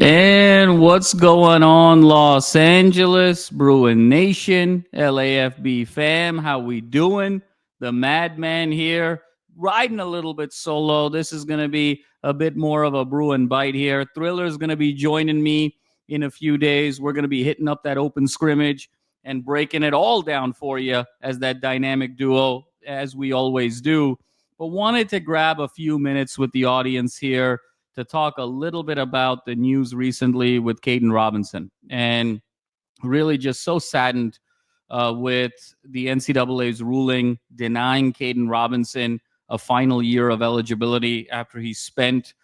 And what's going on, Los Angeles, Bruin Nation, LAFB fam? How we doing? The Madman here, riding a little bit solo. This is going to be a bit more of a Bruin bite here. Thriller's going to be joining me in a few days. We're going to be hitting up that open scrimmage and breaking it all down for you as that dynamic duo, as we always do. But wanted to grab a few minutes with the audience here to talk a little bit about the news recently with Kaedin Robinson, and really just so saddened with the NCAA's ruling denying Kaedin Robinson a final year of eligibility after he spent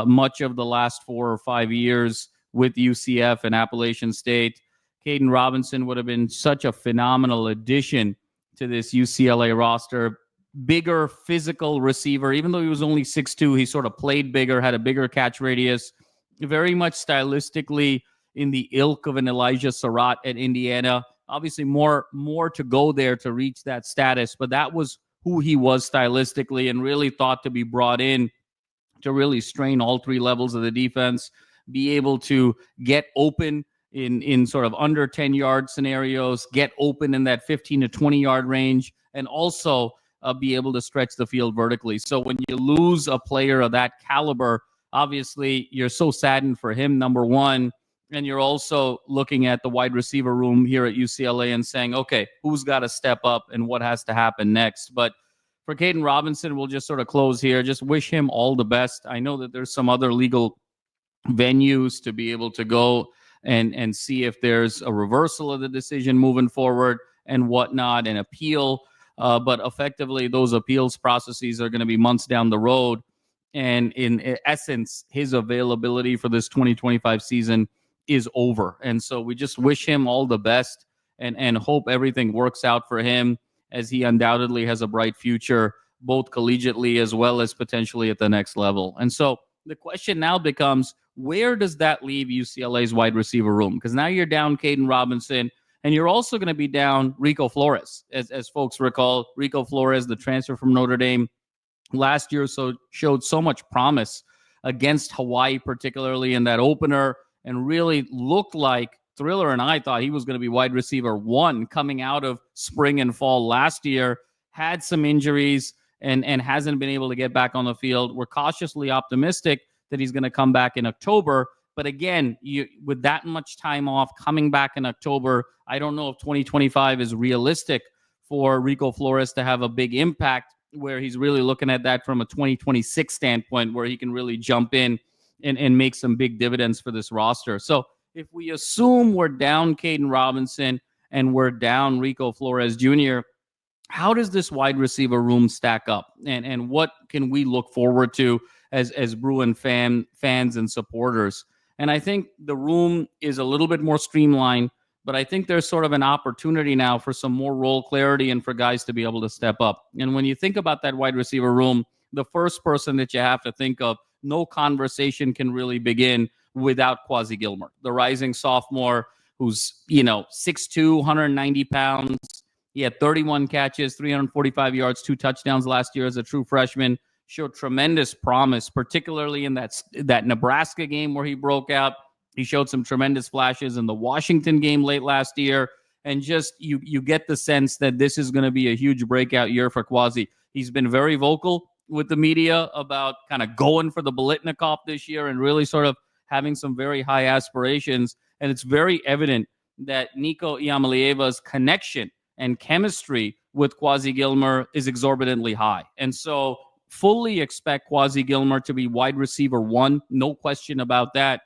much of the last 4 or 5 years with UCF and Appalachian State. Kaedin Robinson would have been such a phenomenal addition to this UCLA roster. Bigger physical receiver, even though he was only 6'2", he sort of played bigger, had a bigger catch radius, very much stylistically in the ilk of an Elijah Surratt at Indiana. Obviously more to go there to reach that status, but that was who he was stylistically, and really thought to be brought in to really strain all three levels of the defense, be able to get open in sort of under 10-yard scenarios, get open in that 15 to 20-yard range, and also be able to stretch the field vertically. So when you lose a player of that caliber, obviously you're so saddened for him, number one, and you're also looking at the wide receiver room here at UCLA and saying, okay, who's got to step up and what has to happen next? But for Kaedin Robinson, we'll just sort of close here. Just wish him all the best. I know that there's some other legal venues to be able to go and see if there's a reversal of the decision moving forward and whatnot, and appeal. But effectively, those appeals processes are going to be months down the road. And in essence, his availability for this 2025 season is over. And so we just wish him all the best and hope everything works out for him, as he undoubtedly has a bright future, both collegiately as well as potentially at the next level. And so the question now becomes, where does that leave UCLA's wide receiver room? Because now you're down Kaedin Robinson, and you're also going to be down Rico Flores. As folks recall, Rico Flores, the transfer from Notre Dame last year, showed so much promise against Hawaii, particularly in that opener, and really looked like Thriller and I thought he was going to be wide receiver one coming out of spring and fall last year. Had some injuries and hasn't been able to get back on the field. We're cautiously optimistic that he's going to come back in October. But again, with that much time off, coming back in October, I don't know if 2025 is realistic for Rico Flores to have a big impact, where he's really looking at that from a 2026 standpoint, where he can really jump in and make some big dividends for this roster. So if we assume we're down Kaedin Robinson and we're down Rico Flores Jr., how does this wide receiver room stack up? And what can we look forward to as Bruin fans and supporters? And I think the room is a little bit more streamlined, but I think there's sort of an opportunity now for some more role clarity and for guys to be able to step up. And when you think about that wide receiver room, the first person that you have to think of, no conversation can really begin without Quasi Gilmer, the rising sophomore who's, 6'2", 190 pounds. He had 31 catches, 345 yards, 2 touchdowns last year as a true freshman. Showed tremendous promise, particularly in that Nebraska game where he broke out. He showed some tremendous flashes in the Washington game late last year. And just you get the sense that this is going to be a huge breakout year for Quasi. He's been very vocal with the media about kind of going for the Biletnikoff this year and really sort of having some very high aspirations. And it's very evident that Nico Iamaleava's connection and chemistry with Quasi Gilmer is exorbitantly high. And so fully expect Quasi Gilmer to be wide receiver one, no question about that,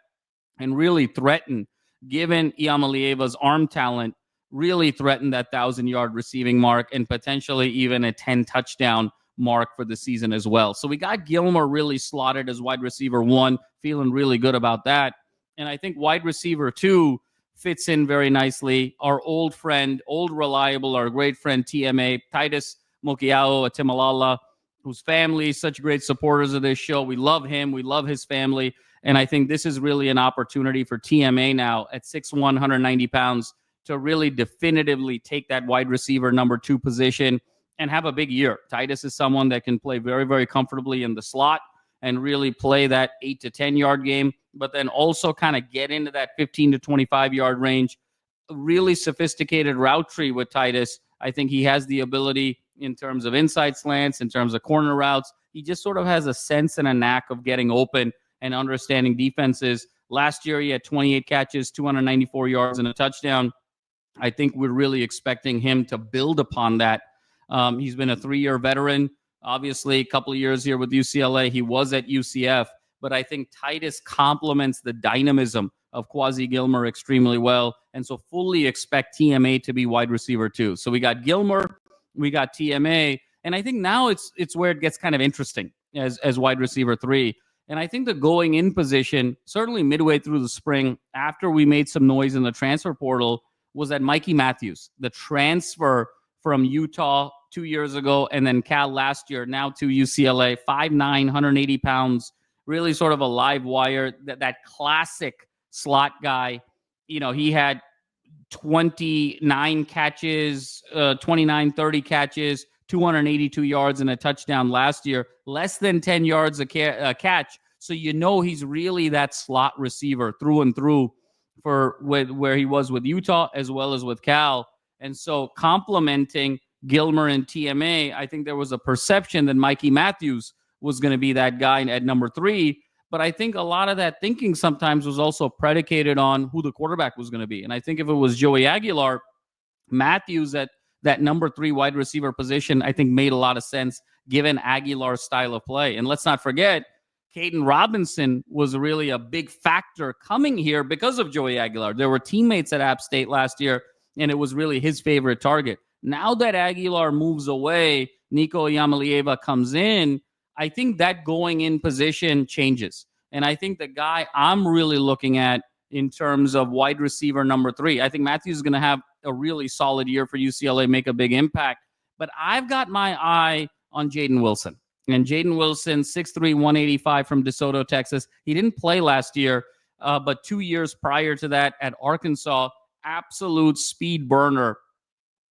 and really threaten, given Iamaleava's arm talent, really threaten that 1,000-yard receiving mark and potentially even a 10-touchdown mark for the season as well. So we got Gilmer really slotted as wide receiver one, feeling really good about that. And I think wide receiver two fits in very nicely. Our old friend, old reliable, our great friend TMA, Titus Mokiao Atimalala, whose family, such great supporters of this show. We love him. We love his family. And I think this is really an opportunity for TMA now at 6'1", 190 pounds to really definitively take that wide receiver number 2 position and have a big year. Titus is someone that can play very, very comfortably in the slot and really play that 8 to 10 yard game, but then also kind of get into that 15 to 25 yard range. A really sophisticated route tree with Titus. I think he has the ability in terms of inside slants, in terms of corner routes. He just sort of has a sense and a knack of getting open and understanding defenses. Last year, he had 28 catches, 294 yards, and a touchdown. I think we're really expecting him to build upon that. He's been a 3-year veteran. Obviously, a couple of years here with UCLA. He was at UCF. But I think Titus complements the dynamism of Quasi Gilmer extremely well. And so fully expect TMA to be wide receiver too. So we got Gilmer, we got TMA. And I think now it's where it gets kind of interesting as wide receiver 3. And I think the going in position, certainly midway through the spring, after we made some noise in the transfer portal, was that Mikey Matthews, the transfer from Utah 2 years ago and then Cal last year, now to UCLA, 5'9", 180 pounds, really sort of a live wire, that classic slot guy. You know, he had 29 catches, 29, 30 catches, 282 yards and a touchdown last year, less than 10 yards a catch. So you know he's really that slot receiver through and through for where he was with Utah as well as with Cal. And so complementing Gilmer and TMA, I think there was a perception that Mikey Matthews was going to be that guy at number 3. But I think a lot of that thinking sometimes was also predicated on who the quarterback was going to be. And I think if it was Joey Aguilar, Matthews at that number 3 wide receiver position, I think made a lot of sense given Aguilar's style of play. And let's not forget, Kaedin Robinson was really a big factor coming here because of Joey Aguilar. There were teammates at App State last year, and it was really his favorite target. Now that Aguilar moves away, Nico Iamaleava comes in, I think that going in position changes. And I think the guy I'm really looking at in terms of wide receiver number 3, I think Matthews is going to have a really solid year for UCLA, make a big impact. But I've got my eye on Jaden Wilson. And Jaden Wilson, 6'3", 185 from DeSoto, Texas. He didn't play last year, but 2 years prior to that at Arkansas, absolute speed burner.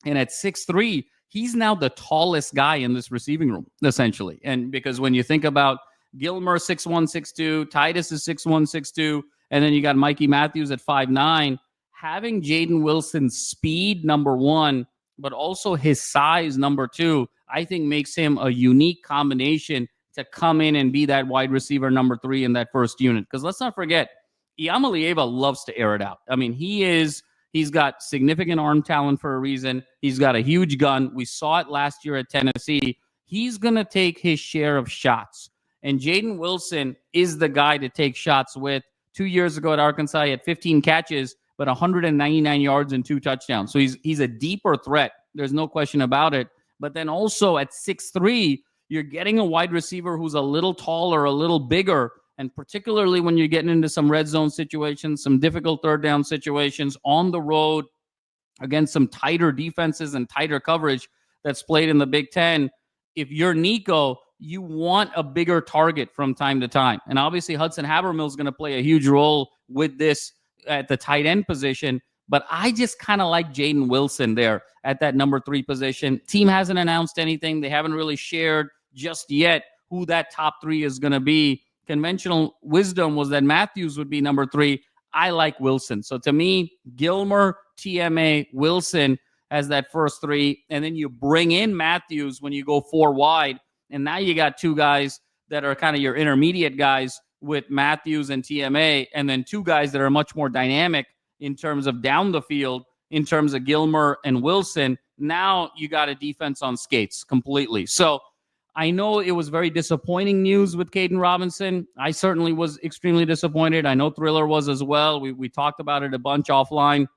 And at 6'3", he's now the tallest guy in this receiving room, essentially. And because when you think about Gilmer, 6'1", 6'2", Titus is 6'1", 6'2", and then you got Mikey Matthews at 5'9", having Jaden Wilson's speed, number 1, but also his size, number 2, I think makes him a unique combination to come in and be that wide receiver number 3 in that first unit. Because let's not forget, Iamaleava loves to air it out. I mean, he's got significant arm talent for a reason. He's got a huge gun. We saw it last year at Tennessee. He's going to take his share of shots. And Jaden Wilson is the guy to take shots with. 2 years ago at Arkansas, he had 15 catches, but 199 yards and 2 touchdowns. So he's a deeper threat. There's no question about it. But then also at 6'3", you're getting a wide receiver who's a little taller, a little bigger, and particularly when you're getting into some red zone situations, some difficult third down situations on the road against some tighter defenses and tighter coverage that's played in the Big Ten. If you're Nico, you want a bigger target from time to time. And obviously Hudson Habermill is going to play a huge role with this at the tight end position. But I just kind of like Jaden Wilson there at that number 3 position. Team hasn't announced anything. They haven't really shared just yet who that top 3 is going to be. Conventional wisdom was that Matthews would be number 3. I like Wilson. So to me, Gilmer, TMA, Wilson as that first 3. And then you bring in Matthews when you go 4 wide. And now you got 2 guys that are kind of your intermediate guys with Matthews and TMA. And then 2 guys that are much more dynamic in terms of down the field, in terms of Gilmer and Wilson. Now you got a defense on skates completely. So I know it was very disappointing news with Kaedin Robinson. I certainly was extremely disappointed. I know Thriller was as well. We talked about it a bunch offline.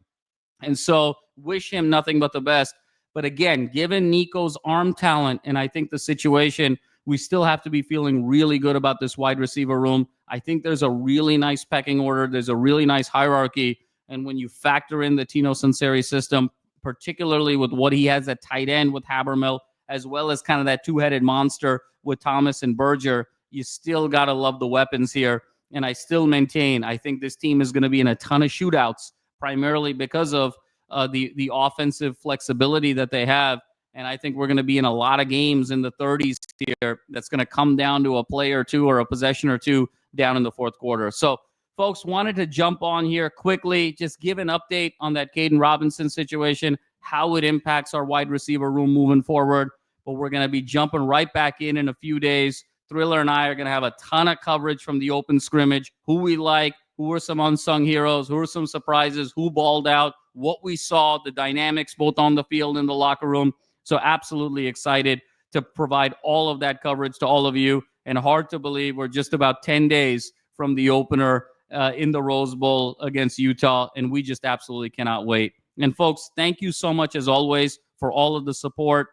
And so wish him nothing but the best. But again, given Nico's arm talent, and I think the situation, we still have to be feeling really good about this wide receiver room. I think there's a really nice pecking order. There's a really nice hierarchy. And when you factor in the Tino Sunseri system, particularly with what he has at tight end with Habermill, as well as kind of that 2-headed monster with Thomas and Berger, you still got to love the weapons here. And I still maintain, I think this team is going to be in a ton of shootouts, primarily because of the offensive flexibility that they have. And I think we're going to be in a lot of games in the 30s here. That's going to come down to a play or two or a possession or two down in the fourth quarter. So, folks, wanted to jump on here quickly, just give an update on that Kaedin Robinson situation, how it impacts our wide receiver room moving forward. But we're going to be jumping right back in a few days. Thriller and I are going to have a ton of coverage from the open scrimmage, who we like, who are some unsung heroes, who are some surprises, who balled out, what we saw, the dynamics both on the field and the locker room. So absolutely excited to provide all of that coverage to all of you. And hard to believe we're just about 10 days from the opener in the Rose Bowl against Utah. And we just absolutely cannot wait. And folks, thank you so much as always for all of the support.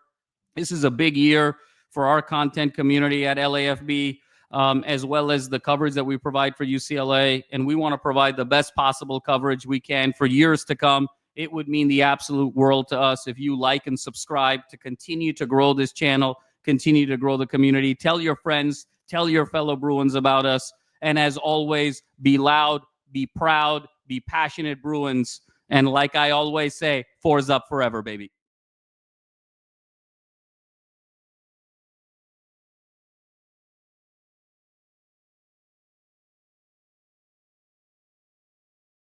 This is a big year for our content community at LAFB, as well as the coverage that we provide for UCLA. And we want to provide the best possible coverage we can for years to come. It would mean the absolute world to us if you like and subscribe to continue to grow this channel, continue to grow the community. Tell your friends, tell your fellow Bruins about us. And as always, be loud, be proud, be passionate Bruins. And like I always say, fours up forever, baby.